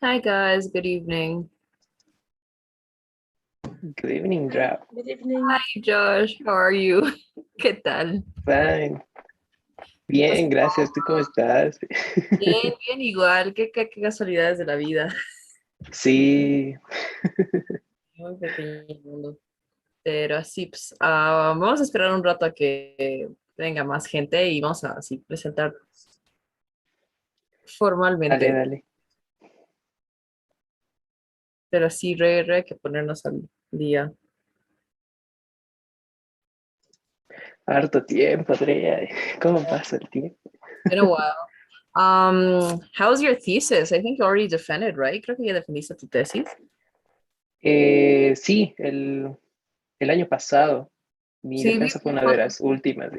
Hi guys, good evening. Good evening, Hi, Drap. good evening. Hi Josh, how are you? ¿Qué tal? Fine. Pues, Bien, gracias. ¿Tú cómo estás? bien, bien igual. Qué casualidades de la vida. Sí, Muy pequeño el mundo. Pero así, pues, vamos a esperar un rato a que venga más gente y vamos a así presentar dale, formalmente. dale. Pero sí, re hay que ponernos al día. Harto tiempo, Andrea. ¿Cómo pasa el tiempo? Been a while. How's your thesis? I think you already defended, right? Creo que ya defendiste tu tesis. Sí, el año pasado mi Sí, vi defensa fue una una de foto. las últimas.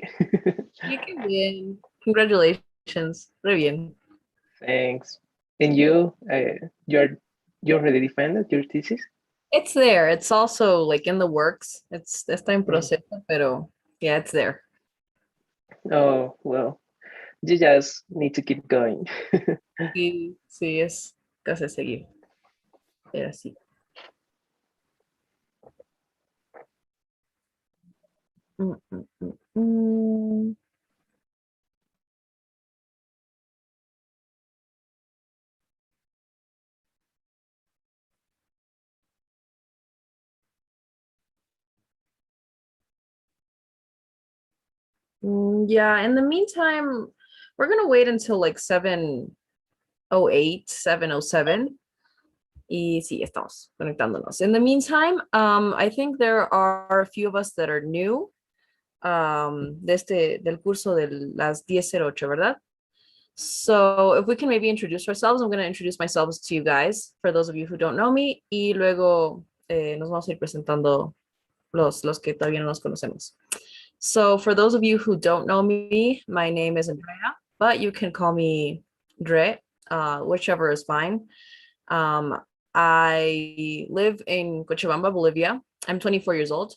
Sí, qué bien. Congratulations. Re bien. Thanks. And you already defended your thesis? It's there. It's also like in the works. Está en Mm. proceso, pero yeah, it's there. Oh, well, you just need to keep going. Sí, sí, es casi seguir. Pero sí. Mm, mm, mm, mm. Yeah, in the meantime, we're gonna wait until like 7:08, 7:07. Y sí, estamos conectándonos. In the meantime, I think there are a few of us that are new del curso de las 10:08, ¿verdad? So if we can maybe introduce ourselves, I'm going to introduce myself to you guys, for those of you who don't know me, y luego nos vamos a ir presentando los que todavía no nos conocemos. So for those of you who don't know me, my name is Andrea, but you can call me Dre, whichever is fine. Um, I live in Cochabamba, Bolivia. I'm 24 years old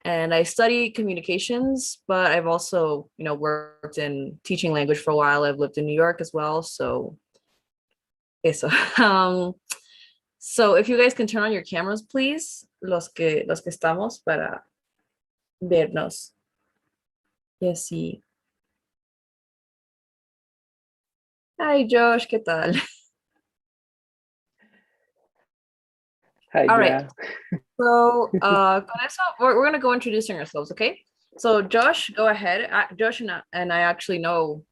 and I study communications, but I've also, worked in teaching language for a while. I've lived in New York as well. So, eso. So if you guys can turn on your cameras, please, los que estamos para vernos. Y así. Hi, Josh, ¿qué tal? Hi, All right. Dra. So, con eso, we're going to go introducing ourselves, okay? So, Josh, go ahead. Josh and I actually know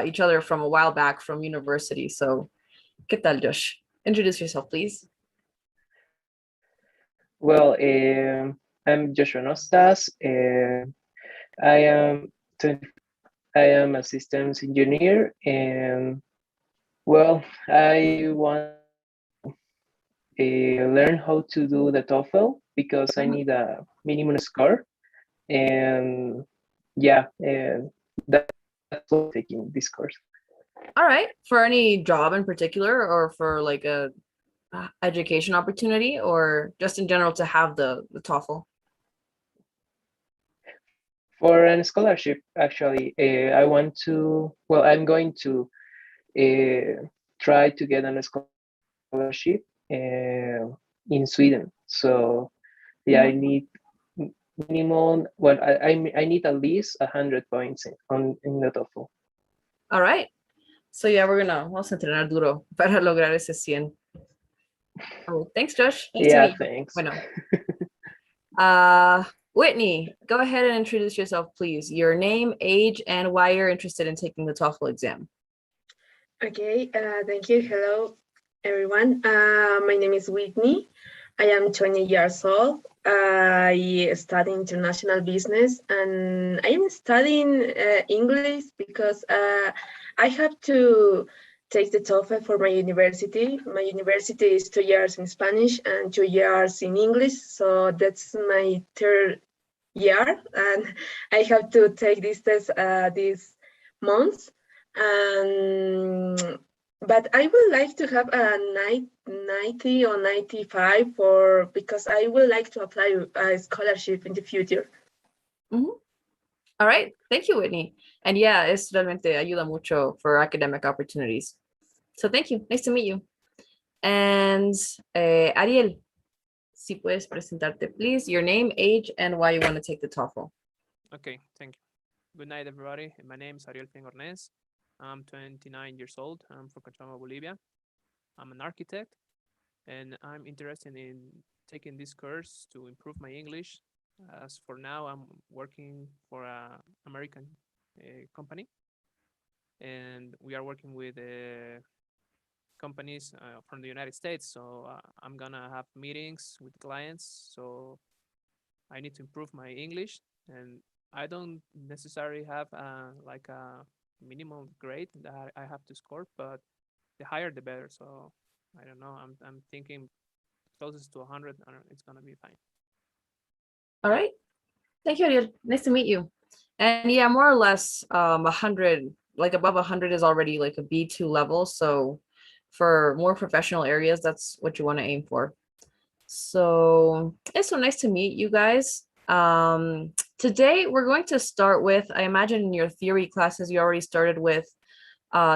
each other from a while back from university. So, ¿qué tal, Josh? Introduce yourself, please. Well, I'm Joshua Nostas. I am 20, I am a systems engineer, and well, I want to learn how to do the TOEFL because I Mhm. need a minimum score, and yeah, and that's why I'm taking this course. All right. For any job in particular, or for like a education opportunity, or just in general to have the TOEFL? For a scholarship, actually, I want to. Well, I'm going to try to get a scholarship in Sweden. So yeah, I Mhm. need minimum. Well, I need at least 100 points in the TOEFL. All right. So yeah, vamos a entrenar duro para lograr ese 100. Oh, thanks, Josh. Nice to Yeah, meet you. thanks. Bueno, Whitney, go ahead and introduce yourself, please. Your name, age, and why you're interested in taking the TOEFL exam. Okay, thank you. Hello, everyone. My name is Whitney. I am 20 years old. I study international business and I am studying English because I have to take the TOEFL for my university. My university is 2 years in Spanish and 2 years in English. So that's my third year and I have to take this test this month. But I would like to have a 90 or 95 for because I would like to apply a scholarship in the future. Mhm. All right. Thank you, Whitney. And yeah, es realmente ayuda mucho for academic opportunities. So thank you. Nice to meet you. And Ariel, si puedes presentarte, please, your name, age, and why you want to take the TOEFL. Okay, thank you. Good night, everybody. My name is Ariel Pengornes. I'm 29 years old. I'm from Cochabamba, Bolivia. I'm an architect, and I'm interested in taking this course to improve my English. As for now, I'm working for an American company, and we are working with companies from the United States. So I'm gonna have meetings with clients. So I need to improve my English, and I don't necessarily have like a minimum grade that I have to score, but the higher the better. So I don't know. I'm thinking closest to 100, it's gonna be fine. All right. Thank you, Ariel. Nice to meet you. And yeah, more or less 100, like above 100 is already like a B2 level. So for more professional areas, that's what you want to aim for. So it's so nice to meet you guys. Today we're going to start with, I imagine in your theory classes, you already started with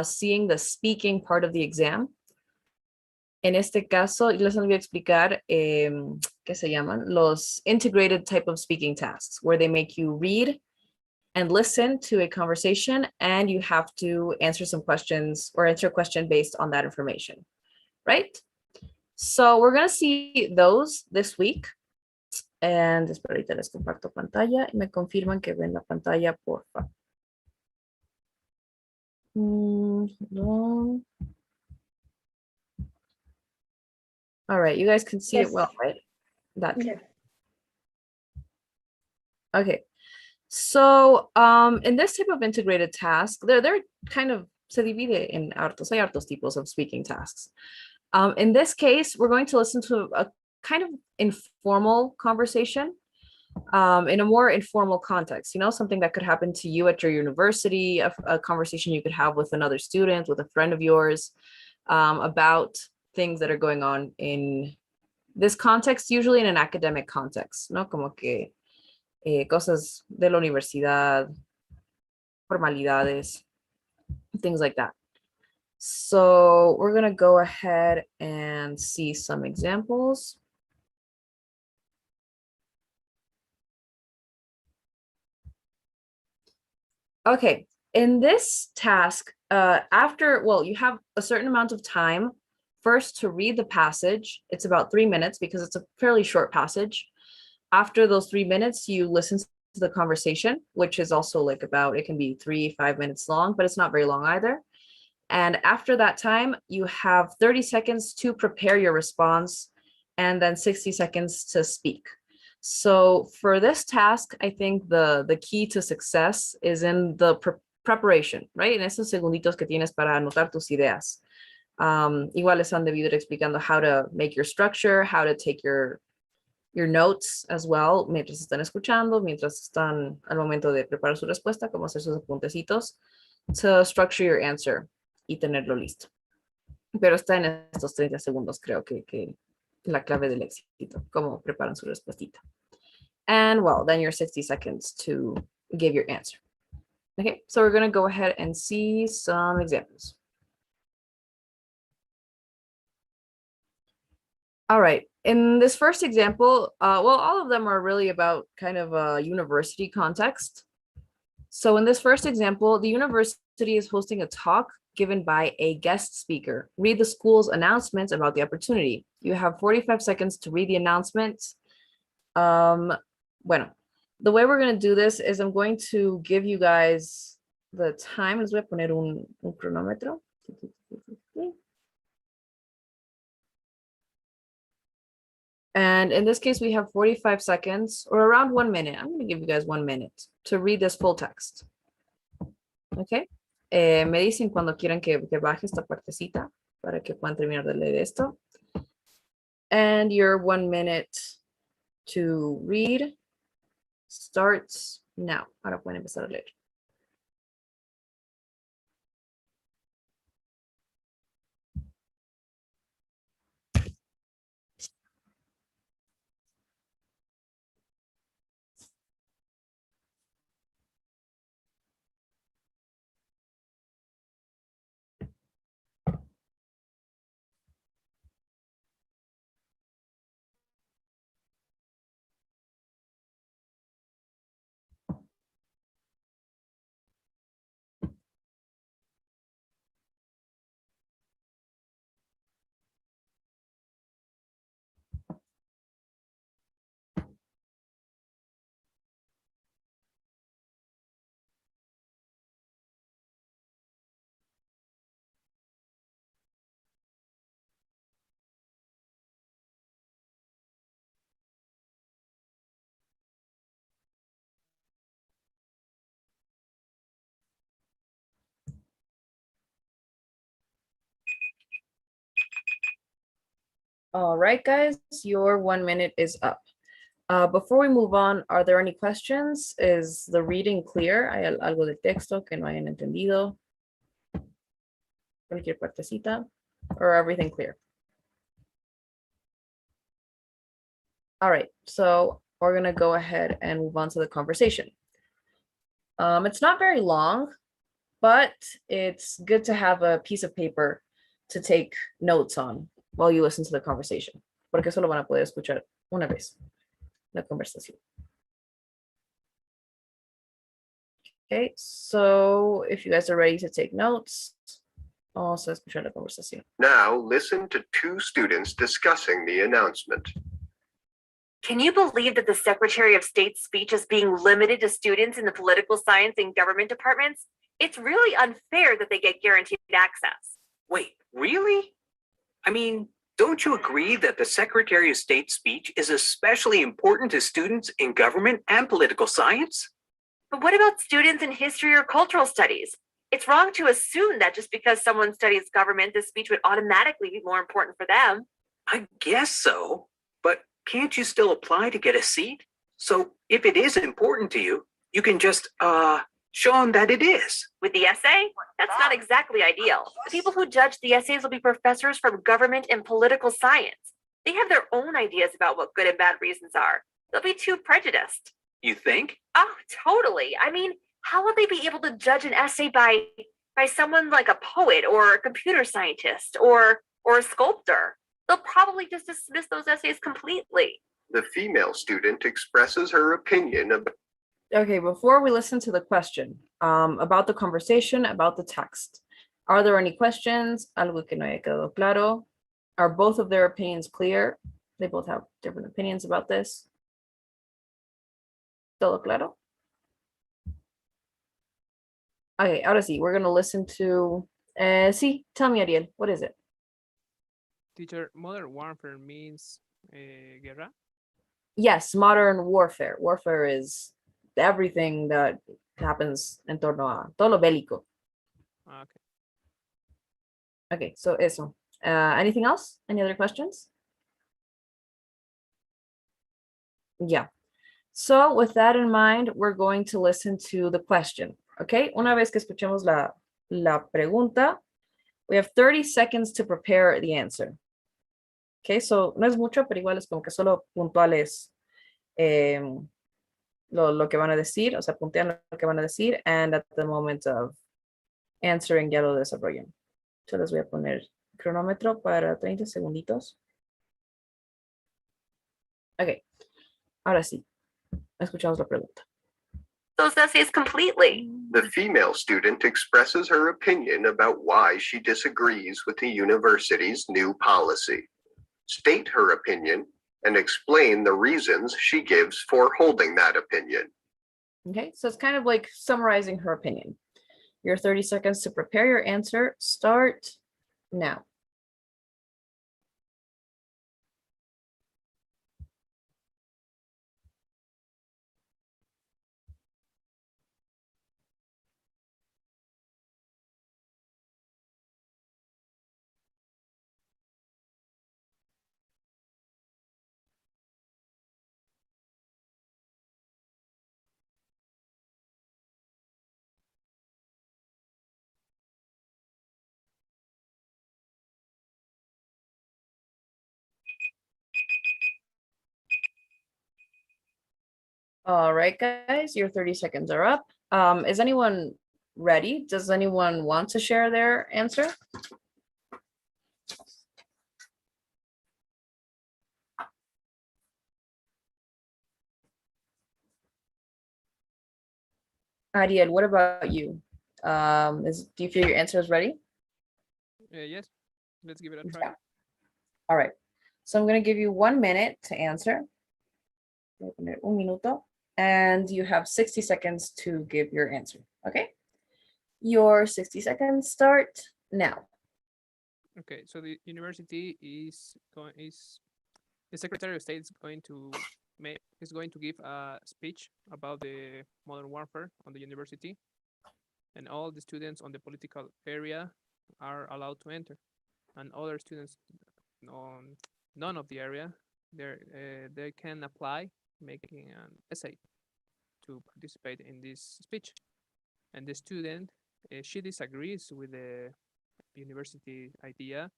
seeing the speaking part of the exam. En este caso, les voy a explicar qué se llaman los integrated type of speaking tasks, where they make you read and listen to a conversation, and you have to answer some questions or answer a question based on that information, right? So we're going to see those this week. And espero ahorita les comparto pantalla y me confirman que ven la pantalla, porfa. No. All right, you guys can see Yes. it well, right? That. Yeah. Okay. So in this type of integrated task, they're kind of se divide en hartos, hay hartos tipos of speaking tasks. In this case, we're going to listen to a kind of informal conversation in a more informal context, you know, something that could happen to you at your university, a conversation you could have with another student, with a friend of yours, about things that are going on in this context, usually in an academic context, ¿no? Como que cosas de la universidad, formalidades, things like that. So we're going to go ahead and see some examples. Okay, in this task, you have a certain amount of time first to read the passage. It's about 3 minutes because it's a fairly short passage. After those 3 minutes, you listen to the conversation, which is also like it can be 3-5 minutes long, but it's not very long either. And after that time, you have 30 seconds to prepare your response and then 60 seconds to speak. So for this task, I think the key to success is in the preparation, right? En esos segunditos que tienes para anotar tus ideas. Igual les han debido ir explicando how to make your structure, how to take your notes as well, mientras están escuchando, mientras están al momento de preparar su respuesta, como hacer sus apuntecitos, to structure your answer y tenerlo listo. Pero está en estos 30 segundos, creo que la clave del éxito, cómo preparan su respuestita. And well, then your 60 seconds to give your answer. Okay, so we're going to go ahead and see some examples. All right, in this first example, all of them are really about kind of a university context. So in this first example, the university is hosting a talk given by a guest speaker. Read the school's announcements about the opportunity. You have 45 seconds to read the announcements. Bueno, the way we're going to do this is I'm going to give you guys the time. Les voy a poner un cronómetro. And in this case, we have 45 seconds or around 1 minute. I'm going to give you guys 1 minute to read this full text. Okay. Me dicen cuando quieran que baje esta partecita para que puedan terminar de leer esto. And your 1 minute to read starts now. Ahora pueden empezar a leer. All right, guys, your 1 minute is up. Before we move on, are there any questions? Is the reading clear? ¿Hay algo de texto que no hayan entendido? Cualquier partecita, or everything clear? All right, so we're gonna go ahead and move on to the conversation. It's not very long, but it's good to have a piece of paper to take notes on while you listen to the conversation, porque solo van a poder escuchar una vez la conversación. Okay, so if you guys are ready to take notes, also escuchar la conversación. Now listen to two students discussing the announcement. Can you believe that the Secretary of State's speech is being limited to students in the political science and government departments? It's really unfair that they get guaranteed access. Wait, really? I mean, don't you agree that the Secretary of State's speech is especially important to students in government and political science? But what about students in history or cultural studies? It's wrong to assume that just because someone studies government, this speech would automatically be more important for them. I guess so, but can't you still apply to get a seat? So if it is important to you, you can just, show them that it is. With the essay, that's not exactly ideal. The people who judge the essays will be professors from government and political science. They have their own ideas about what good and bad reasons are. They'll be too prejudiced. You think? Oh, totally. I mean, how would they be able to judge an essay by someone like a poet or a computer scientist or a sculptor? They'll probably just dismiss those essays completely. The female student expresses her opinion about Okay, before we listen to the question, about the conversation, about the text, are there any questions? Algo que no haya quedado claro? Are both of their opinions clear? They both have different opinions about this. ¿Todo claro? Okay, ahora sí, we're gonna listen to, sí, tell me, Ariel, what is it? Teacher, modern warfare means guerra. Yes, modern warfare. Warfare is everything that happens en torno a todo lo bélico. Okay. Okay, so eso. Anything else? Any other questions? Yeah. So with that in mind, we're going to listen to the question. Okay, una vez que escuchemos la pregunta, we have 30 seconds to prepare the answer. Okay, so no es mucho, pero igual es como que solo puntuales lo que van a decir, o sea, puntean lo que van a decir, and at the moment of answering ya lo desarrollan. Yo les voy a poner cronómetro para 30 segunditos. Ok, ahora sí, escuchamos la pregunta. Those essays completely. the female student expresses her opinion about why she disagrees with the university's new policy. State her opinion and explain the reasons she gives for holding that opinion. Okay, so it's kind of like summarizing her opinion. Your 30 seconds to prepare your answer start now. All right, guys, your 30 seconds are up. Is anyone ready? Does anyone want to share their answer? Ariel, what about you? Do you feel your answer is ready? Yes, let's give it a try. Yeah. All right. So I'm going to give you 1 minute to answer. Voy a poner un minuto, and you have 60 seconds to give your answer. Okay. Your 60 seconds start now. Okay, so the university is the Secretary of State is going to give a speech about the modern warfare on the university, and all the students on the political area are allowed to enter, and other students none of the area, they can apply making an essay to participate in this speech. And the student, she disagrees with the university idea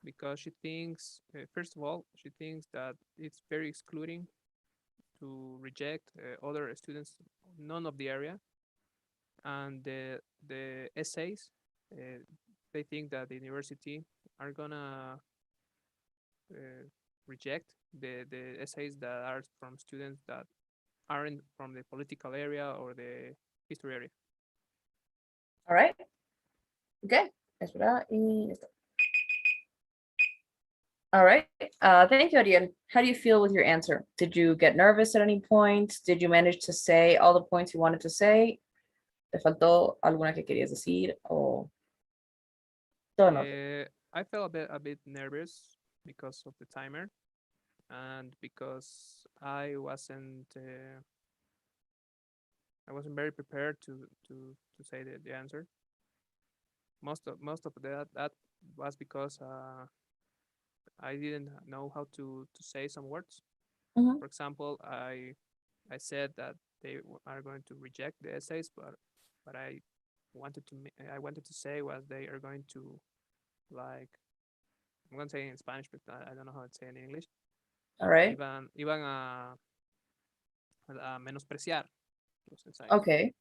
because she thinks, first of all, she thinks that it's very excluding to reject other students, none of the area, and the essays. They think that the university are gonna reject the essays that are from students that aren't from the political area or the history area. All right. Okay. Espera, y esto. All right. Thank you, Ariel. How do you feel with your answer? Did you get nervous at any point? Did you manage to say all the points you wanted to say? ¿Te faltó alguna que querías decir? O todo en orden? I felt a bit nervous because of the timer and because I wasn't very prepared to say the answer. Most of that was because I didn't know how to say some words. Mhm. For example, I said that they are going to reject the essays, but I wanted to say was they are going to, like, I'm going to say in Spanish, but I don't know how to say in English. All right. Iban a menospreciar los ensayos. Okay.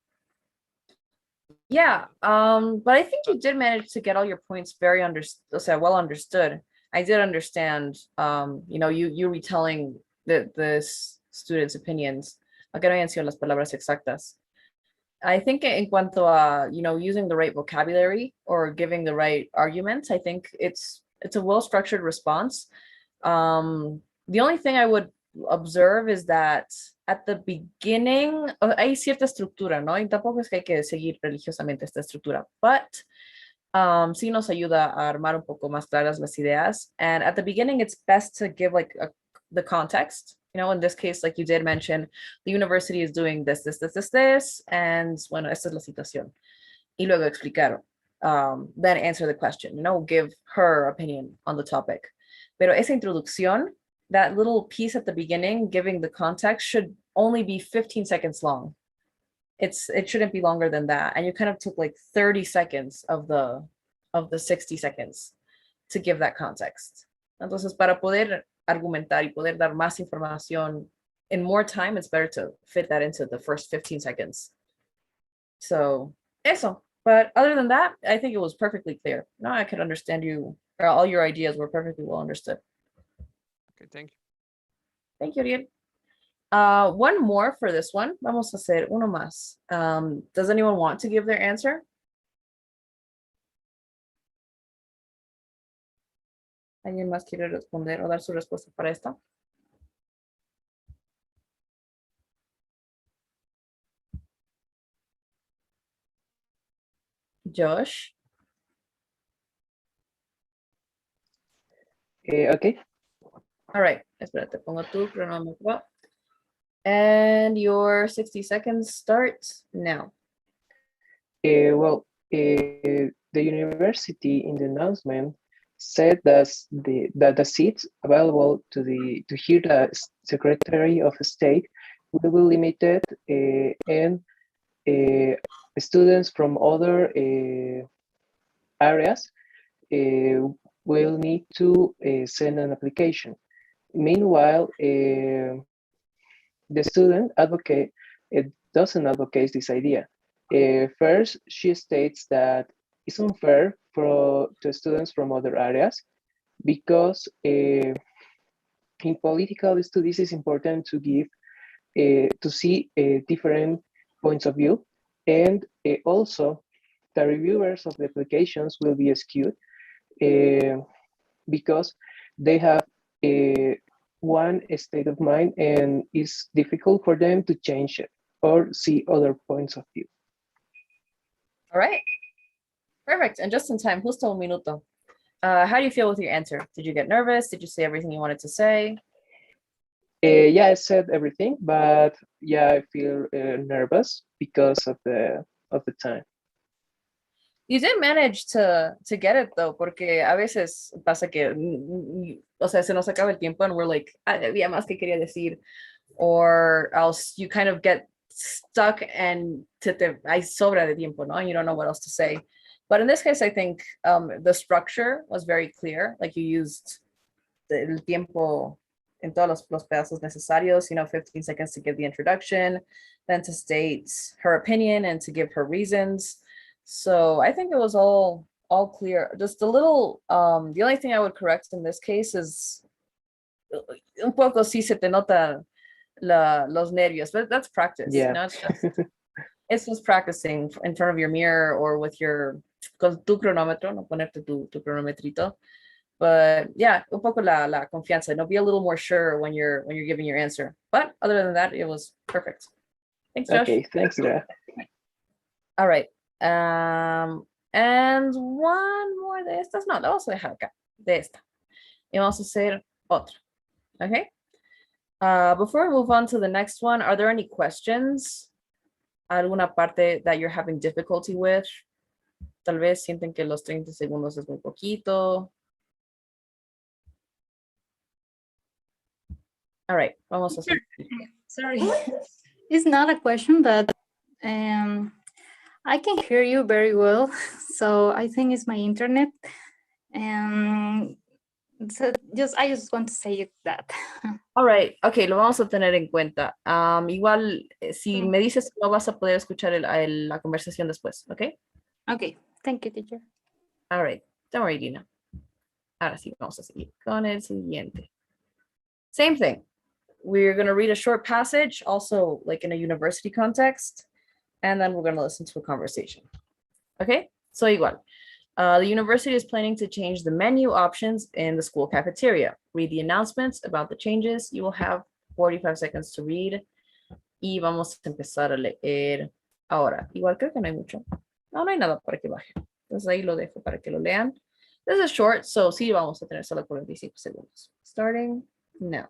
Yeah. But I think you did manage to get all your points very well understood. I did understand, you retelling the students' opinions. Aunque no hayan sido las palabras exactas. I think en cuanto a, using the right vocabulary or giving the right arguments, I think it's a well-structured response. The only thing I would observe is that at the beginning, hay cierta estructura, ¿no? Y tampoco es que hay que seguir religiosamente esta estructura, but sí nos ayuda a armar un poco más claras las ideas. And at the beginning, it's best to give the context. In this case, like you did mention, the university is doing this, and bueno, esta es la situación. Y luego explicar, then answer the question, give her opinion on the topic. Pero esa introducción, that little piece at the beginning, giving the context, should only be 15 seconds long. It shouldn't be longer than that. And you kind of took like 30 seconds of the 60 seconds to give that context. Entonces, para poder argumentar y poder dar más información in more time, it's better to fit that into the first 15 seconds. So, eso. But other than that, I think it was perfectly clear. No, I could understand you, or all your ideas were perfectly well understood. Okay, thank you. Thank you, Ariel. One more for this one. Vamos a hacer uno más. Does anyone want to give their answer? ¿Alguien más quiere responder o dar su respuesta para esta? Josh? Okay. All right. Espérate, pongo tu cronómetro. And your 60 seconds starts now. The university in the announcement said that the seats available to hear the Secretary of State will be limited, and students from other areas will need to send an application. Meanwhile, the student doesn't advocate this idea. First, she states that it's unfair to students from other areas because in political studies it's important to see different points of view, and also the reviewers of the applications will be skewed because they have one state of mind, and it's difficult for them to change it or see other points of view. All right. Perfect. And just in time, justo un minuto. How do you feel with your answer? Did you get nervous? Did you say everything you wanted to say? Yeah, I said everything, but yeah, I feel nervous because of the time. You did manage to get it though, porque a veces pasa que, o sea, se nos acaba el tiempo and we're like, "Ah, había más que quería decir," or else you kind of get stuck and hay sobra de tiempo, no? And you don't know what else to say. But in this case, I think the structure was very clear. Like you used el tiempo en todos los pedazos necesarios, 15 seconds to give the introduction, then to state her opinion and to give her reasons. So I think it was all clear. Just a little, the only thing I would correct in this case is un poco sí se te nota los nervios, but that's practice. Yeah. It's just practicing in front of your mirror or with con tu cronómetro, no ponerte tu cronometrito. But yeah, un poco la confianza. No, be a little more sure when you're giving your answer. But other than that, it was perfect. Thanks, Josh. Okay, thanks, Dra. All right. And one more de estas. No, la vamos a dejar acá. De esta. Y vamos a hacer otra. Okay. Before we move on to the next one, are there any questions? ¿Alguna parte that you're having difficulty with? Tal vez sienten que los 30 segundos es muy poquito. All right, vamos a hacer. Sorry, it's not a question, but I can hear you very well. So I think it's my internet. So I just want to say that. All right, okay, lo vamos a tener en cuenta. Igual, si me dices no vas a poder escuchar la conversación después, ¿ok? Okay, thank you, teacher. All right, don't worry, Dina. Ahora sí, vamos a seguir con el siguiente. Same thing. We're going to read a short passage, also like in a university context, and then we're going to listen to a conversation. Okay, so igual. The university is planning to change the menu options in the school cafeteria. Read the announcements about the changes. You will have 45 seconds to read. Y vamos a empezar a leer ahora. Igual creo que no hay mucho. No hay nada para que baje. Entonces ahí lo dejo para que lo lean. This is short, so sí vamos a tener solo 45 segundos. Starting now.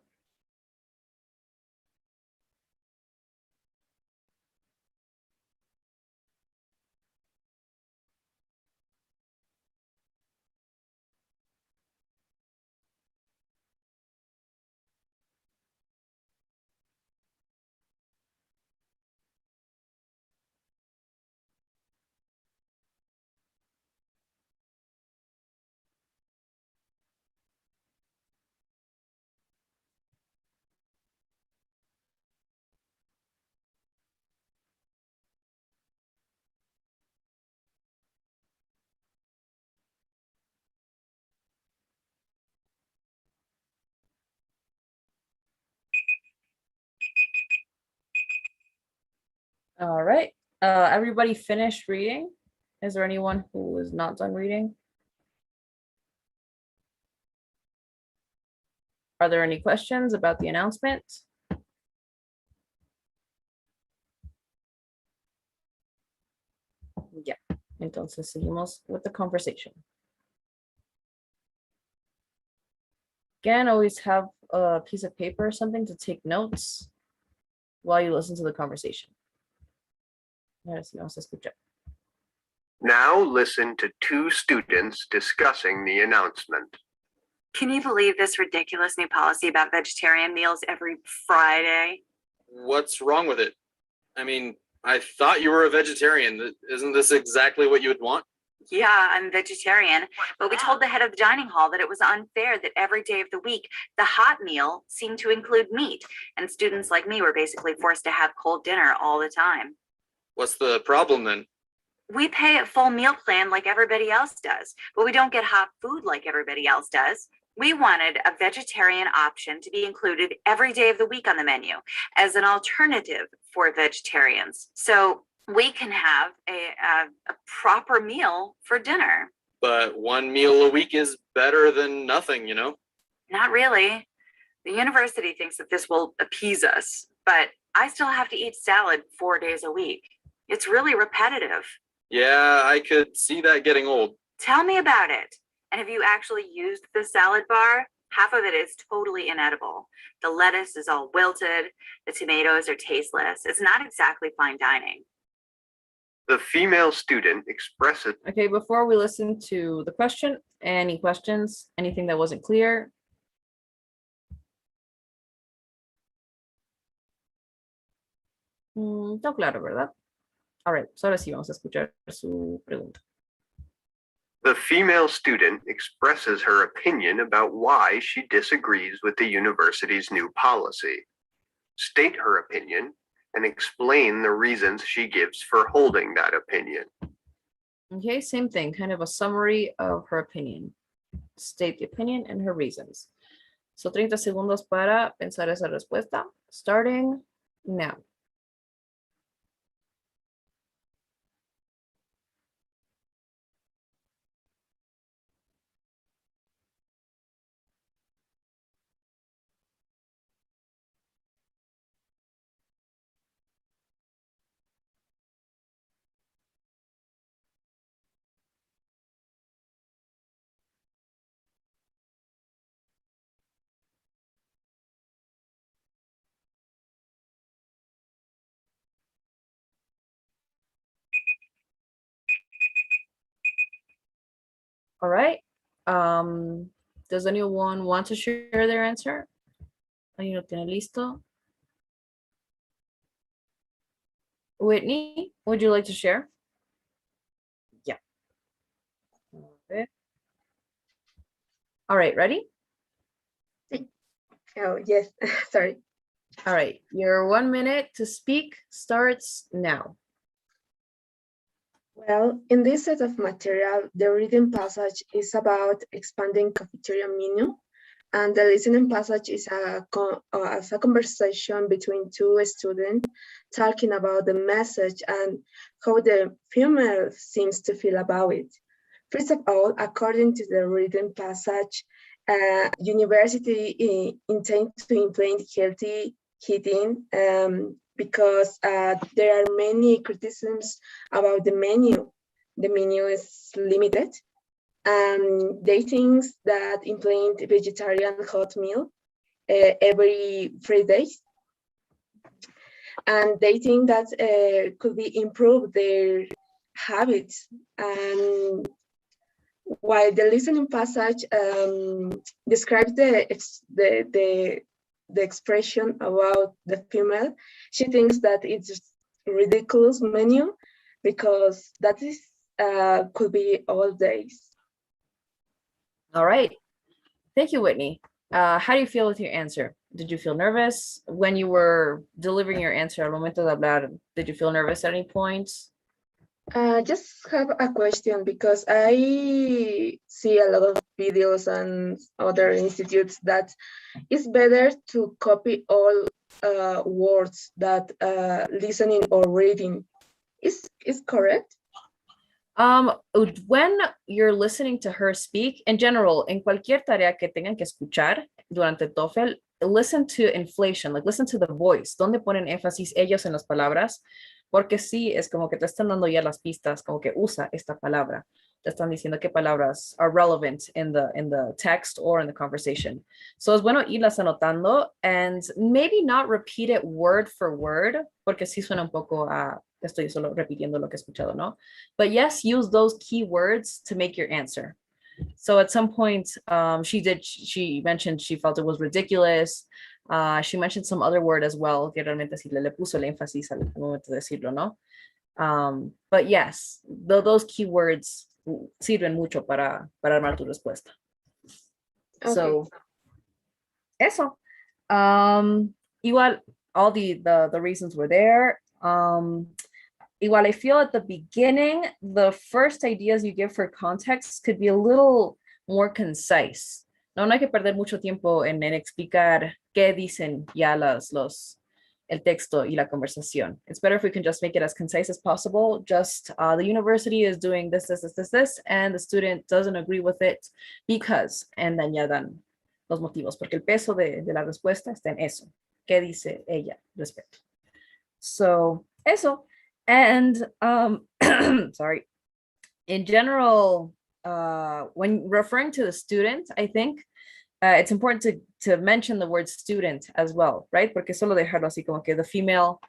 All right. Everybody finished reading? Is there anyone who is not done reading? Are there any questions about the announcement? Yeah. Entonces seguimos with the conversation. Again, always have a piece of paper or something to take notes while you listen to the conversation. Now listen to two students discussing the announcement. Can you believe this ridiculous new policy about vegetarian meals every Friday? What's wrong with it? I mean, I thought you were a vegetarian. Isn't this exactly what you would want? Yeah, I'm vegetarian, but we told the head of the dining hall that it was unfair that every day of the week, the hot meal seemed to include meat, and students like me were basically forced to have cold dinner all the time. What's the problem then? We pay a full meal plan like everybody else does, but we don't get hot food like everybody else does. We wanted a vegetarian option to be included every day of the week on the menu as an alternative for vegetarians. So we can have a proper meal for dinner. But one meal a week is better than nothing, you know? Not really. The university thinks that this will appease us, but I still have to eat salad 4 days a week. It's really repetitive. Yeah, I could see that getting old. Tell me about it. And have you actually used the salad bar? Half of it is totally inedible. The lettuce is all wilted. The tomatoes are tasteless. It's not exactly fine dining. The female student expresses. Okay, before we listen to the question, any questions? Anything that wasn't clear? Está claro, ¿verdad? All right, so ahora sí vamos a escuchar su pregunta. The female student expresses her opinion about why she disagrees with the university's new policy. State her opinion and explain the reasons she gives for holding that opinion. Okay, same thing, kind of a summary of her opinion. State the opinion and her reasons. So 30 segundos para pensar esa respuesta, starting now. All right. Does anyone want to share their answer? ¿Alguien lo tiene listo? Whitney, would you like to share? Yeah. Okay. All right, ready? Oh, yes, sorry. All right, your 1 minute to speak starts now. Well, in this set of material, the reading passage is about expanding cafeteria menu, and the listening passage is a conversation between two students talking about the message and how the female seems to feel about it. First of all, according to the reading passage, university intends to implement healthy eating because there are many criticisms about the menu. The menu is limited. They think that implement vegetarian hot meal every 3 days. And they think that could be improve their habits. And while the listening passage describes the expression about the female, she thinks that it's ridiculous menu because that is could be all days. All right. Thank you, Whitney. How do you feel with your answer? Did you feel nervous when you were delivering your answer? Al momento de hablar, did you feel nervous at any points? Just have a question because I see a lot of videos and other institutes that it's better to copy all words that listening or reading. Is correct? When you're listening to her speak, in general, en cualquier tarea que tengan que escuchar durante TOEFL, listen to inflation, like listen to the voice, donde ponen énfasis ellos en las palabras, porque sí, es como que te están dando ya las pistas, como que usa esta palabra. Te están diciendo qué palabras are relevant in the text or in the conversation. So es bueno irlas anotando and maybe not repeat it word for word, porque sí suena un poco a estoy solo repitiendo lo que he escuchado, ¿no? But yes, use those keywords to make your answer. So at some point, she mentioned she felt it was ridiculous. She mentioned some other word as well, que realmente sí le puso el énfasis al momento de decirlo, ¿no? But yes, those keywords sirven mucho para armar tu respuesta. Okay. So, eso. Igual, all the reasons were there. Igual, I feel at the beginning, the first ideas you give for context could be a little more concise. No hay que perder mucho tiempo en explicar qué dicen ya el texto y la conversación. It's better if we can just make it as concise as possible. Just the university is doing this, and the student doesn't agree with it because, and then ya dan los motivos, porque el peso de la respuesta está en eso. ¿Qué dice ella respecto? So, eso. And sorry, in general, when referring to the student, I think it's important to mention the word student as well, right? Porque solo dejarlo así como que the female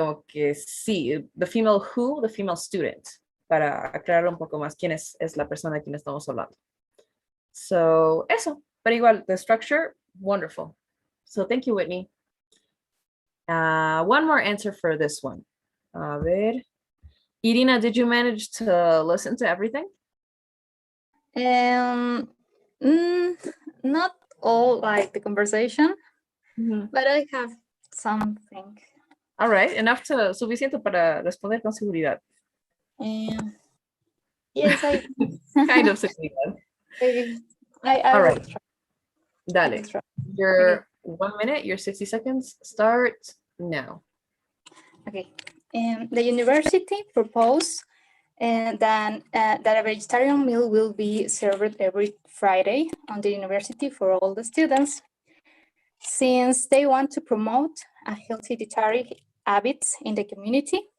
como que sí, the female who, the female student, para aclarar un poco más quién es la persona de quien estamos hablando. So, eso, pero igual, the structure, wonderful. So thank you, Whitney. One more answer for this one. A ver. Irina, did you manage to listen to everything? Not all like the conversation, Mhm. but I have something. All right, enough to, suficiente para responder con seguridad. Yes, I Kind of seguridad. I All will right. try. Dale. Try. Your 1 minute, your 60 seconds start now. Okay. The university proposed that a vegetarian meal will be served every Friday on the university for all the students, since they want to promote a healthy dietary habits in the community.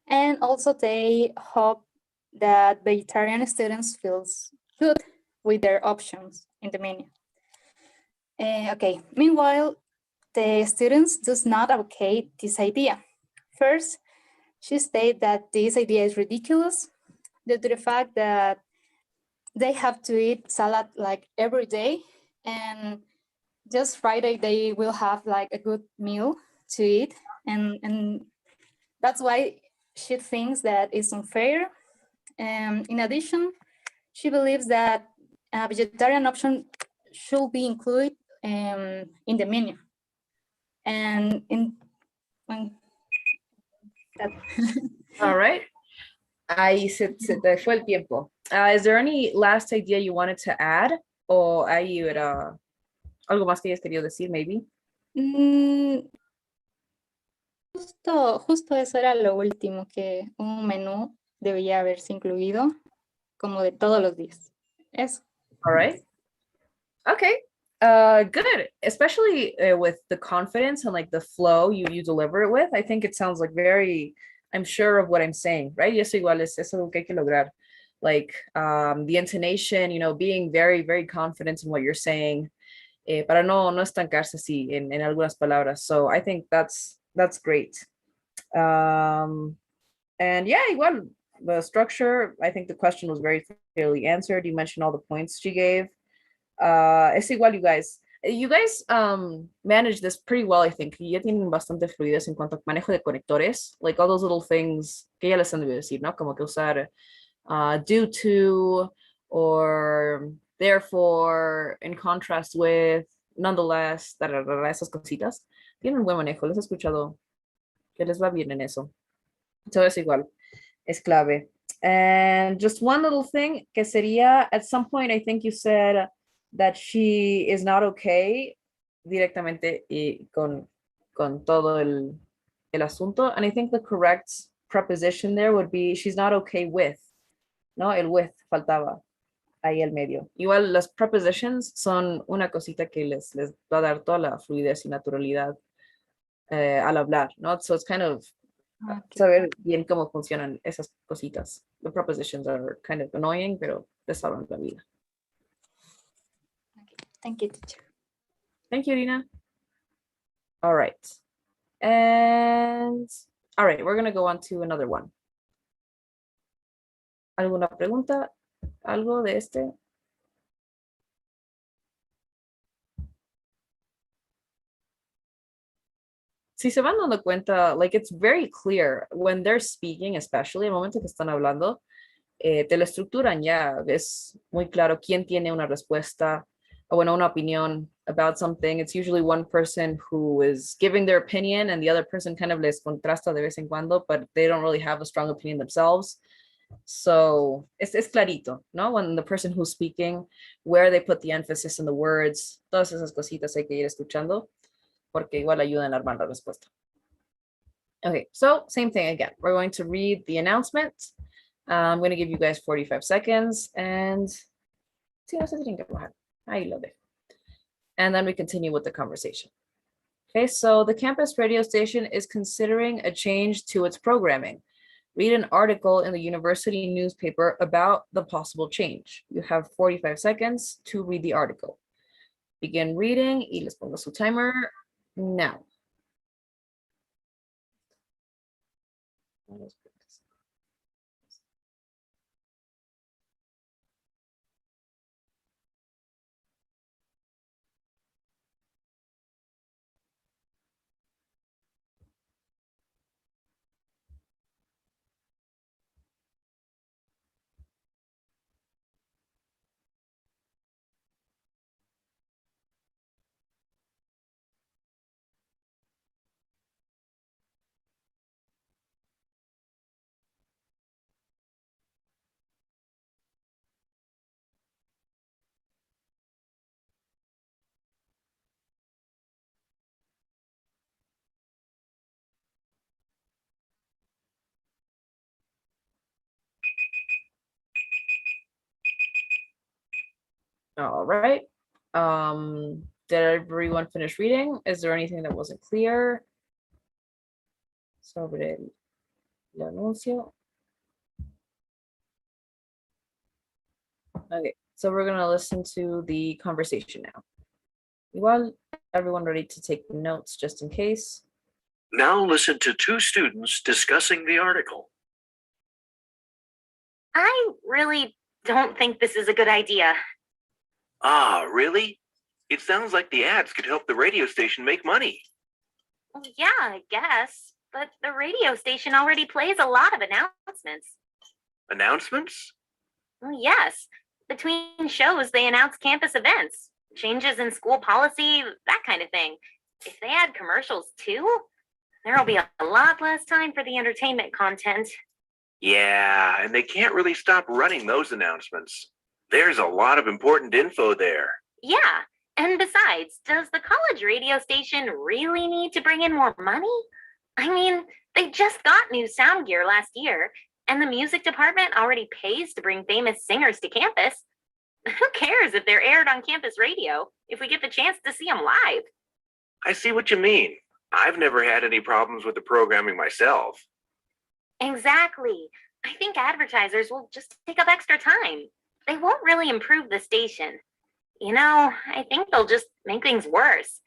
And also they hope that vegetarian students feels good with their options in the menu. Okay, meanwhile, the students does not advocate this idea. First, she stated that this idea is ridiculous due to the fact that they have to eat salad like every day, and just Friday they will have like a good meal to eat, and that's why she thinks that it's unfair. In addition, she believes that a vegetarian option should be included in the menu. And that All right. Ahí se te fue el tiempo. Is there any last idea you wanted to add? O ahí era algo más que hayas querido decir, maybe? Justo eso era lo último, que un menú debía haberse incluido como de todos los días. Eso. All right. Okay. Good. Especially with the confidence and like the flow you deliver it with. I think it sounds like very, I'm sure of what I'm saying, right? Y eso igual es algo que hay que lograr. Like the intonation, you know, being very, very confident in what you're saying, para no estancarse así en algunas palabras. So I think that's great. And yeah, igual, the structure, I think the question was very clearly answered. You mentioned all the points she gave. Es igual, you guys. You guys manage this pretty well, I think. Ya tienen bastante fluidez en cuanto a manejo de conectores, like all those little things que ya les han de decir, ¿no? Como que usar due to, or therefore, in contrast with, nonetheless, esas cositas. Tienen un buen manejo, les he escuchado que les va bien en eso. Todo es igual, es clave. And just one little thing que sería, at some point, I think you said that she is not okay directamente y con todo el asunto. And I think the correct preposition there would be she's not okay with, ¿no? El with faltaba ahí al medio. Igual las prepositions son una cosita que les va a dar toda la fluidez y naturalidad al hablar, ¿no? So it's kind of saber bien cómo funcionan esas cositas. The prepositions are kind of annoying, pero te salvan la vida. Thank you, teacher. Thank you, Irina. All right. And all right, we're going to go on to another one. ¿Alguna pregunta? ¿Algo de este? Si se van dando cuenta, like it's very clear when they're speaking, especially el momento que están hablando, te lo estructuran ya, es muy claro quién tiene una respuesta o bueno, una opinión about something. It's usually one person who is giving their opinion and the other person kind of les contrasta de vez en cuando, but they don't really have a strong opinion themselves. So es clarito, ¿no? When the person who's speaking, where they put the emphasis in the words, todas esas cositas hay que ir escuchando, porque igual ayudan a armar la respuesta. Okay, so same thing again. We're going to read the announcement. I'm going to give you guys 45 seconds and sí, no se tienen que bajar. Ahí lo dejo. And then we continue with the conversation. Okay, so the campus radio station is considering a change to its programming. Read an article in the university newspaper about the possible change. You have 45 seconds to read the article. Begin reading y les pongo su timer now. All right. Did everyone finish reading? Is there anything that wasn't clear sobre el anuncio? Okay, so we're gonna listen to the conversation now. Igual, everyone ready to take notes just in case? Now listen to two students discussing the article. I really don't think this is a good idea. Ah, really? It sounds like the ads could help the radio station make money. Well, yeah, I guess. But the radio station already plays a lot of announcements. Announcements? Well, yes. Between shows, they announce campus events, changes in school policy, that kind of thing. If they add commercials too, there'll be a lot less time for the entertainment content. Yeah, and they can't really stop running those announcements. There's a lot of important info there. Yeah, and besides, does the college radio station really need to bring in more money? I mean, they just got new sound gear last year, and the music department already pays to bring famous singers to campus. Who cares if they're aired on campus radio if we get the chance to see them live? I see what you mean. I've never had any problems with the programming myself. Exactly. I think advertisers will just take up extra time. They won't really improve the station. You know, I think they'll just make things worse.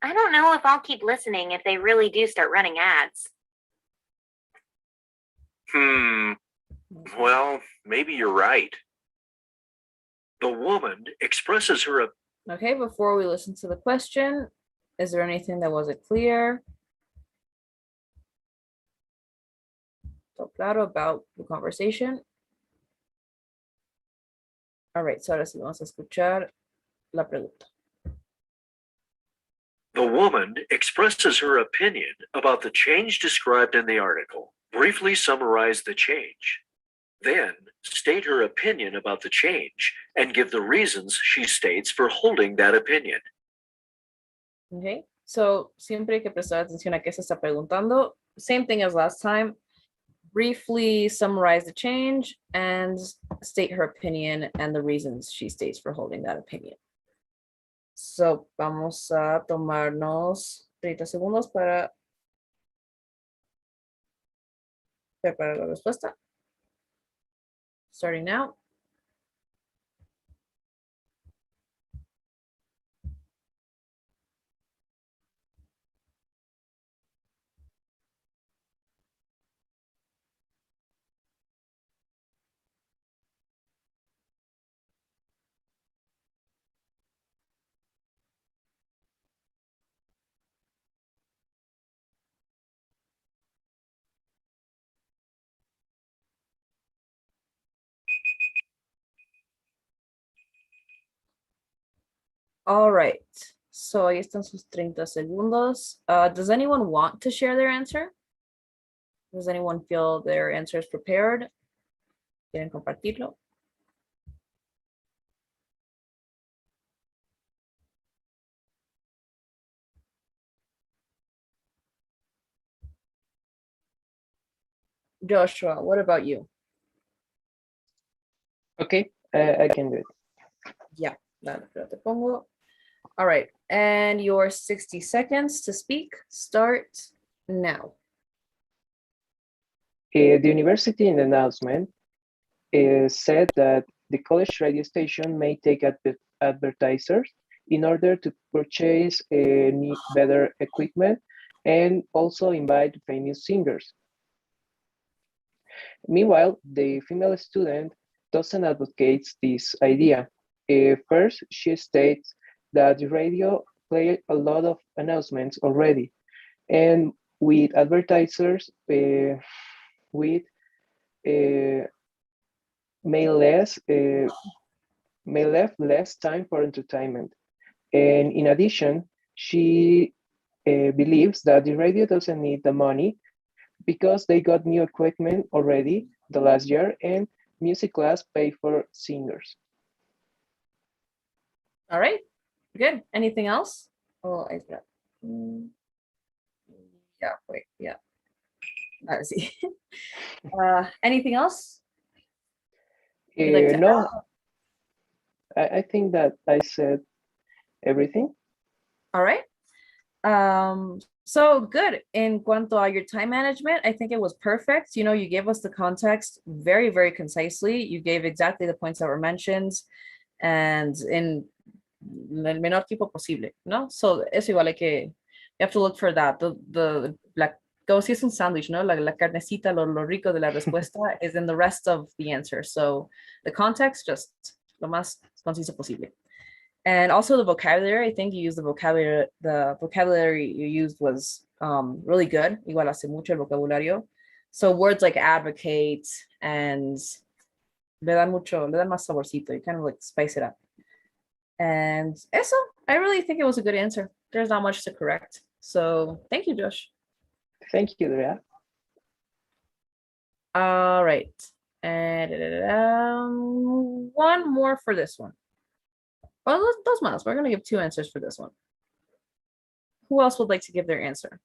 I don't know if I'll keep listening if they really do start running ads. Well, maybe you're right. The woman expresses her. Okay, before we listen to the question, is there anything that wasn't clear? So claro about the conversation. All right, so ahora sí vamos a escuchar la pregunta. The woman expresses her opinion about the change described in the article. Briefly summarize the change. Then state her opinion about the change and give the reasons she states for holding that opinion. Okay, so siempre hay que prestar atención a qué se está preguntando. Same thing as last time. Briefly summarize the change and state her opinion and the reasons she states for holding that opinion. So vamos a tomarnos 30 segundos para preparar la respuesta. Starting now. All right, so ahí están sus 30 segundos. Does anyone want to share their answer? Does anyone feel their answer is prepared? ¿Quieren compartirlo? Joshua, what about you? Okay, I can do it. Yeah, dale, pero te pongo. All right, and your 60 seconds to speak start now. The university in the announcement said that the college radio station may take advertisers in order to purchase better equipment and also invite famous singers. Meanwhile, the female student doesn't advocate this idea. First, she states that the radio played a lot of announcements already, and with advertisers, with may left less time for entertainment. And in addition, she believes that the radio doesn't need the money because they got new equipment already the last year, and music class pay for singers. All right, good. Anything else? Oh, I got. Yeah, wait, yeah. Let's see. Anything else? You'd like to No, I think that I said everything. All right. So good. In cuanto a your time management, I think it was perfect. You know, you gave us the context very, very concisely. You gave exactly the points that were mentioned and in el menor tiempo posible, no? So es igual, like you have to look for that. Like, como si es un sándwich, ¿no? La carnecita, lo rico de la respuesta is in the rest of the answer. So the context, just lo más conciso posible. And also the vocabulary, I think you used the vocabulary you used was really good. Igual hace mucho el vocabulario. So words like advocate and le dan más saborcito. You kind of like spice it up. And eso, I really think it was a good answer. There's not much to correct. So thank you, Josh. Thank you, Drea. All right. And one more for this one. Well, dos más. We're going to give 2 answers for this one. Who else would like to give their answer?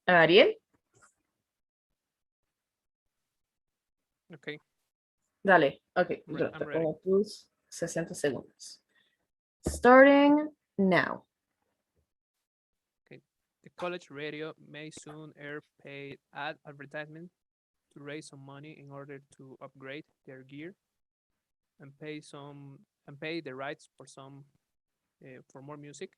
Ariel? Okay. Dale. Okay. I'm ready. Como tus 60 segundos. Starting now. The college radio may soon air paid ad advertisement to raise some money in order to upgrade their gear and pay the rights for some for more music,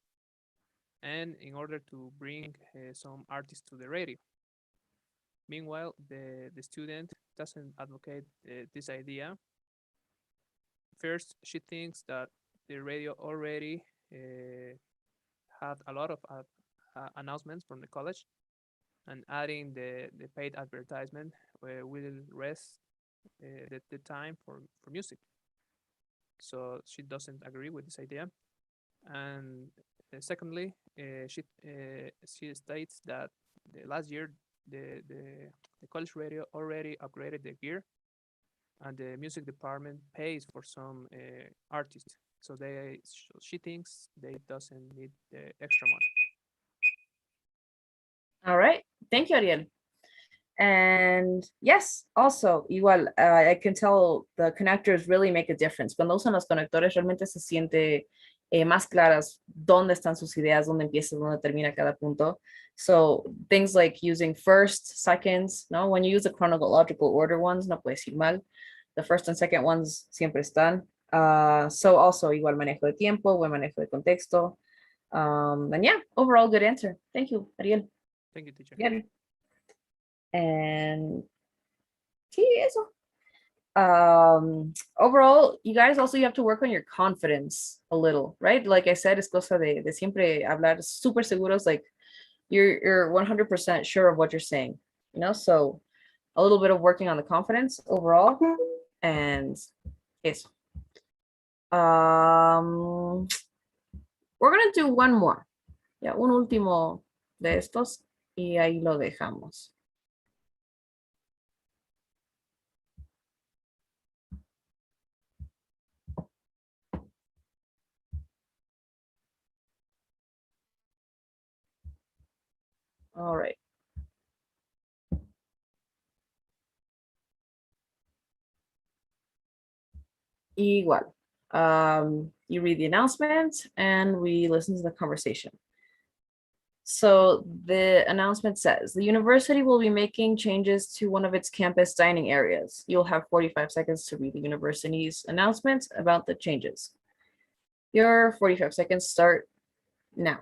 and in order to bring some artists to the radio. Meanwhile, the student doesn't advocate this idea. First, she thinks that the radio already had a lot of announcements from the college, and adding the paid advertisement will rest the time for music. So she doesn't agree with this idea. And secondly, she states that the last year the college radio already upgraded the gear, and the music department pays for some artists. So she thinks they doesn't need the extra money. All right. Thank you, Ariel. And yes, also, igual, I can tell the connectors really make a difference. Cuando usan los conectores, realmente se siente más claras dónde están sus ideas, dónde empieza, dónde termina cada punto. So things like using first, seconds, no? When you use the chronological order ones, no puedes ir mal. The first and second ones siempre están. So also, igual manejo de tiempo, buen manejo de contexto. And yeah, overall good answer. Thank you, Ariel. Thank you, teacher. Bien. And sí, eso. Overall, you guys also you have to work on your confidence a little, right? Like I said, es cosa de siempre hablar super seguros, like you're 100% sure of what you're saying, you know? So a little bit of working on the confidence overall, and eso. We're gonna do one more. Yeah, un último de estos y ahí lo dejamos. All right. Igual. You read the announcement and we listen to the conversation. So the announcement says the university will be making changes to one of its campus dining areas. You'll have 45 seconds to read the university's announcement about the changes. Your 45 seconds start now.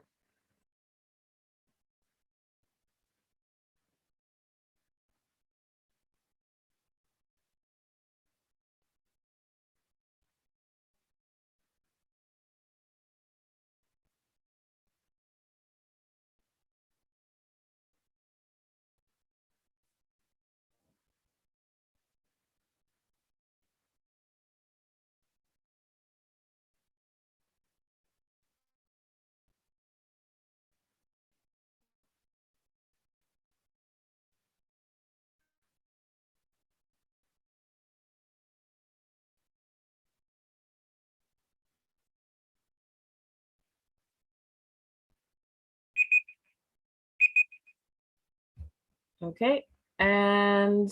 Okay, and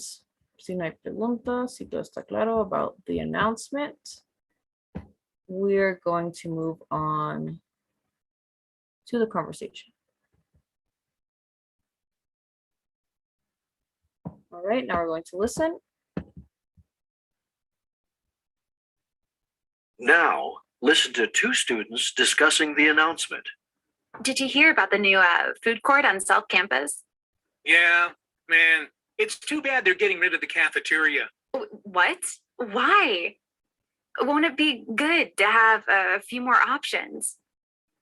si no hay preguntas, si todo está claro about the announcement, we're going to move on to the conversation. All right, now we're going to listen. Now, listen to two students discussing the announcement. Did you hear about the new food court on South Campus? Yeah, man, it's too bad they're getting rid of the cafeteria. What? Why? Won't it be good to have a few more options?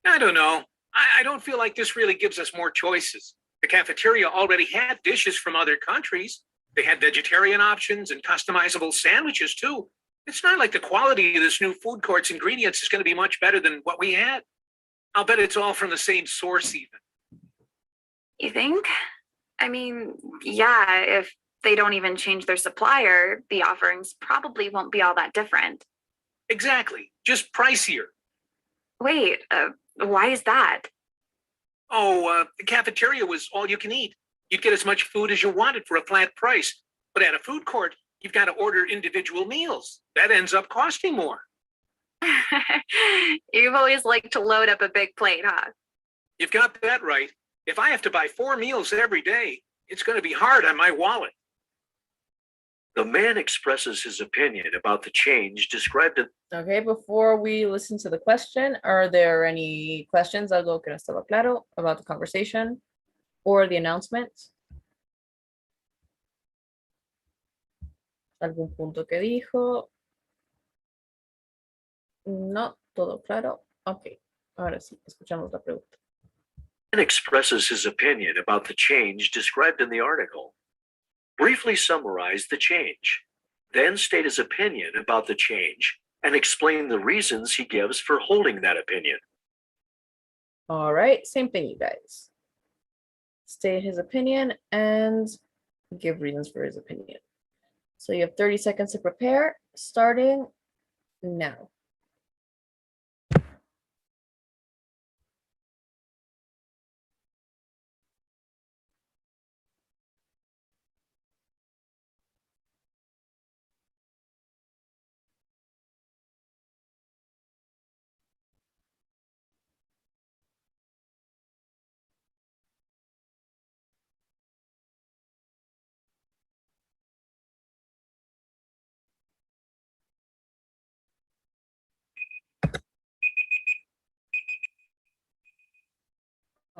I don't know. I don't feel like this really gives us more choices. The cafeteria already had dishes from other countries. They had vegetarian options and customizable sandwiches too. It's not like the quality of this new food court's ingredients is going to be much better than what we had. I'll bet it's all from the same source even. You think? I mean, yeah, if they don't even change their supplier, the offerings probably won't be all that different. Exactly, just pricier. Wait, why is that? Oh, the cafeteria was all you can eat. You'd get as much food as you wanted for a flat price. But at a food court, you've got to order individual meals. That ends up costing more. You've always liked to load up a big plate, huh? You've got that right. If I have to buy 4 meals every day, it's going to be hard on my wallet. The man expresses his opinion about the change described in. Okay, before we listen to the question, are there any questions, algo que no estaba claro about the conversation or the announcement? ¿Algún punto que dijo? No, todo claro. Ok, ahora sí, escuchamos la pregunta. Man expresses his opinion about the change described in the article. Briefly summarize the change, then state his opinion about the change and explain the reasons he gives for holding that opinion. All right, same thing, you guys. State his opinion and give reasons for his opinion. So you have 30 seconds to prepare, starting now.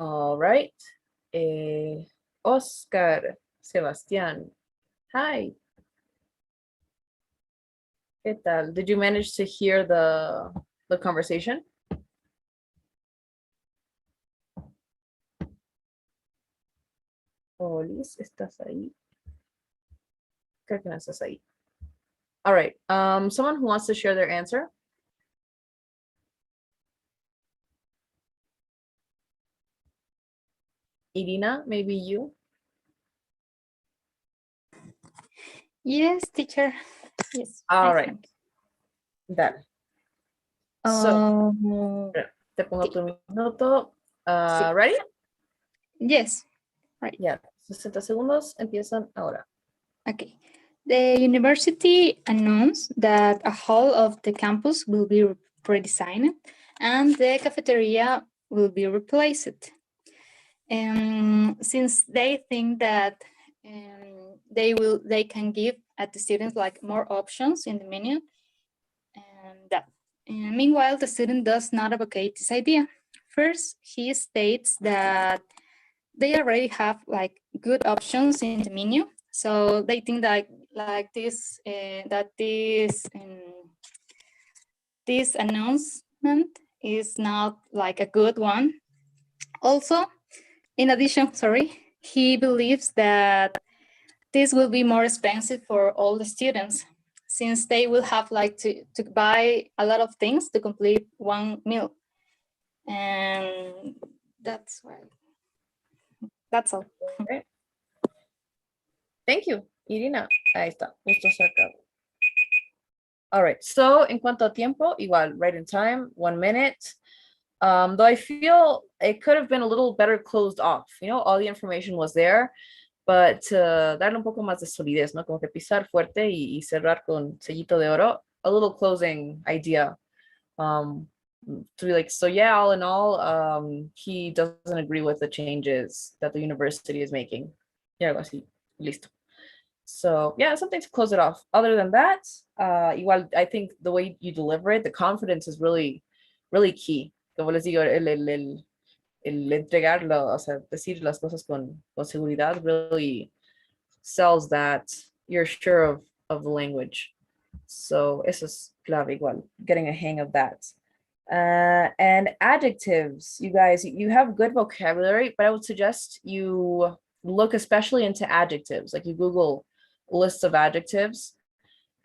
All right. Oscar, Sebastián. Hi. ¿Qué tal? Did you manage to hear the conversation? Olis, ¿estás ahí? Creo que no estás ahí. All right. Someone who wants to share their answer? Irina, maybe you? Yes, teacher. Yes. All I right. can. Dale. So, te pongo okay. tu minuto. Sí. Ready? Yes. Right. Yeah. 60 segundos empiezan ahora. Okay. The university announced that a hall of the campus will be redesigned and the cafeteria will be replaced. Since they think that they can give at the students like more options in the menu, and meanwhile the student does not advocate this idea. First, he states that they already have like good options in the menu, so they think that this announcement is not like a good one. Also, in addition, he believes that this will be more expensive for all the students since they will have like to buy a lot of things to complete one meal. And that's why. That's all. Okay. Thank you, Irina. Ahí está, justo se acabó. All right, so en cuanto a tiempo, igual, right in time, 1 minute. Though I feel it could have been a little better closed off, you know, all the information was there, but darle un poco más de solidez, ¿no? Como que pisar fuerte y cerrar con sellito de oro. A little closing idea. To be like, so yeah, all in all, he doesn't agree with the changes that the university is making. Yeah, algo así. Listo. So yeah, something to close it off. Other than that, igual, I think the way you deliver it, the confidence is really, really key. Como les digo, el entregarlo, o sea, decir las cosas con seguridad really sells that you're sure of the language. So eso es clave igual, getting a hang of that. And adjectives, you guys, you have good vocabulary, but I would suggest you look especially into adjectives. Like you Google lists of adjectives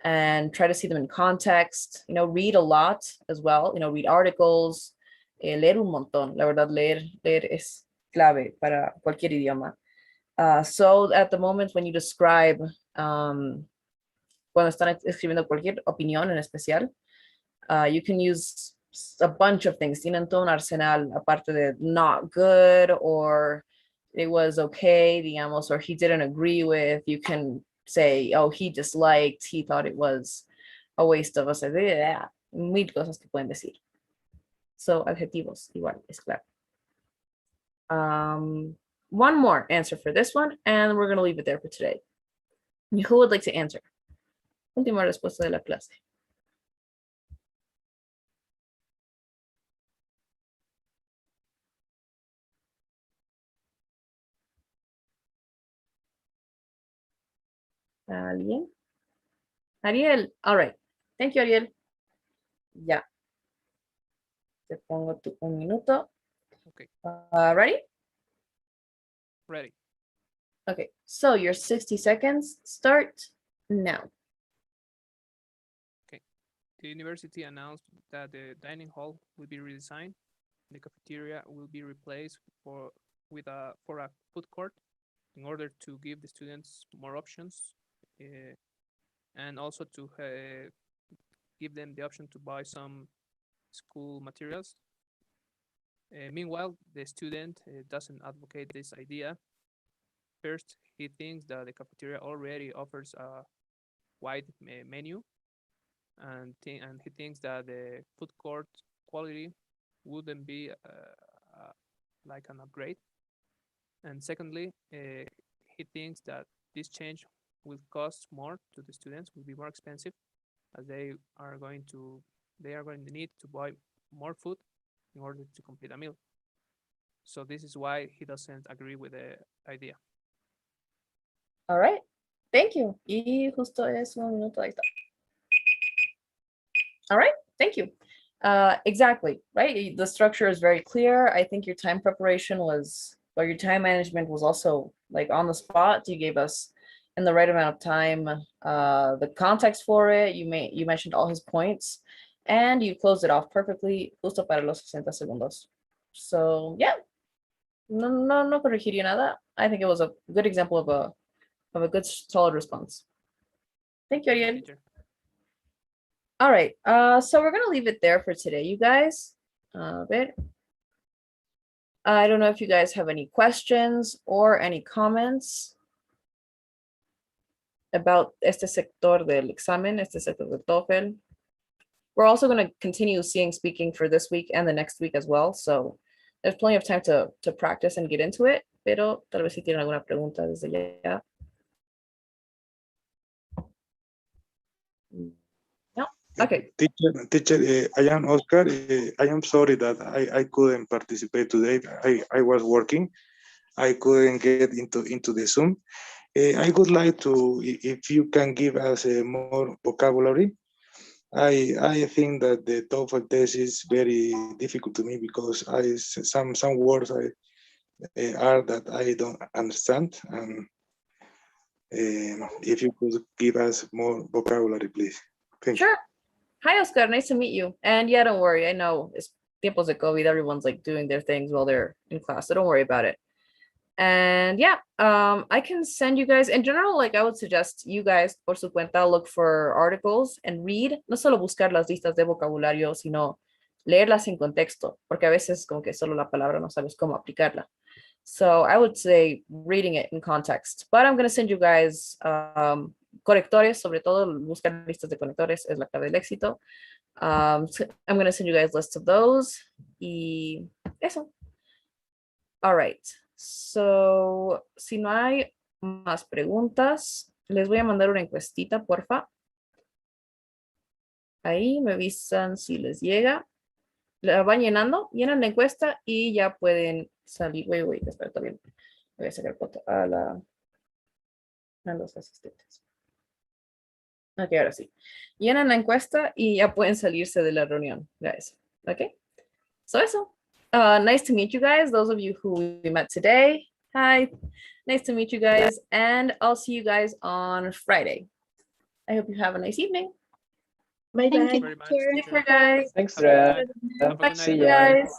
and try to see them in context. You know, read a lot as well. You know, read articles, leer un montón. La verdad, leer es clave para cualquier idioma. So at the moment when you describe, cuando están escribiendo cualquier opinión en especial, you can use a bunch of things. Tienen todo un arsenal aparte de not good or it was okay, digamos, or he didn't agree with. You can say, oh, he disliked, he thought it was a waste of us. Mil cosas que pueden decir. So adjetivos, igual, es claro. One more answer for this one, and we're going to leave it there for today. Who would like to answer? Última respuesta de la clase. ¿Alguien? Ariel. All right. Thank you, Ariel. Ya. Te pongo un minuto. Okay, Ready? ready. Okay. So your 60 seconds start now. The university announced that the dining hall will be redesigned. The cafeteria will be replaced for a food court in order to give the students more options and also to give them the option to buy some school materials. Meanwhile, the student doesn't advocate this idea. First, he thinks that the cafeteria already offers a wide menu, and he thinks that the food court quality wouldn't be like an upgrade. And secondly, he thinks that this change will cost more to the students, will be more expensive, as they are going to need to buy more food in order to complete a meal. So this is why he doesn't agree with the idea. All right. Thank you. Y justo es un minuto. Ahí está. All right. Thank you. Exactly. Right. The structure is very clear. I think your time preparation was, or your time management was also like on the spot. You gave us in the right amount of time the context for it. You mentioned all his points and you closed it off perfectly, justo para los 60 segundos. So yeah, no corregiría nada. I think it was a good example of a good solid response. Thank you, Ariel. Teacher. All right, so we're gonna leave it there for today, you guys. I don't know if you guys have any questions or any comments about este sector del examen, este sector del TOEFL. We're also going to continue seeing speaking for this week and the next week as well. So there's plenty of time to practice and get into it. Pero tal vez si tienen alguna pregunta desde ya. No? Okay. Teacher, I am Oscar. I am sorry that I couldn't participate today. I was working. I couldn't get into the Zoom. I would like to, if you can give us more vocabulary. I think that the TOEFL test is very difficult to me because some words are that I don't understand. And if you could give us more vocabulary, please. Thank you. Sure. Hi, Oscar. Nice to meet you. And yeah, don't worry. I know it's tiempos de COVID. Everyone's like doing their things while they're in class. So don't worry about it. And yeah, I can send you guys in general, like I would suggest you guys por su cuenta look for articles and read, no solo buscar las listas de vocabulario, sino leerlas en contexto, porque a veces como que solo la palabra no sabes cómo aplicarla. So I would say reading it in context, but I'm going to send you guys correctores, sobre todo buscar listas de conectores es la clave del éxito. So I'm going to send you guys lists of those. Y eso. All right. So, si no hay más preguntas, les voy a mandar una encuestita, porfa. Ahí me avisan si les llega. La van llenando, llenan la encuesta y ya pueden salir. Wait, espera, también. Voy a sacar foto a los asistentes. Ok, ahora sí. Llenan la encuesta y ya pueden salirse de la reunión, guys. Okay. So eso. Nice to meet you guys. Those of you who we met today. Hi. Nice to meet you guys. And I'll see you guys on Friday. I hope you have a nice evening. Bye Thank bye. you. Very much. Teacher. Take care, guys. Thanks, Have a good Dra. night. Have a good See night, ya. everybody. Guys.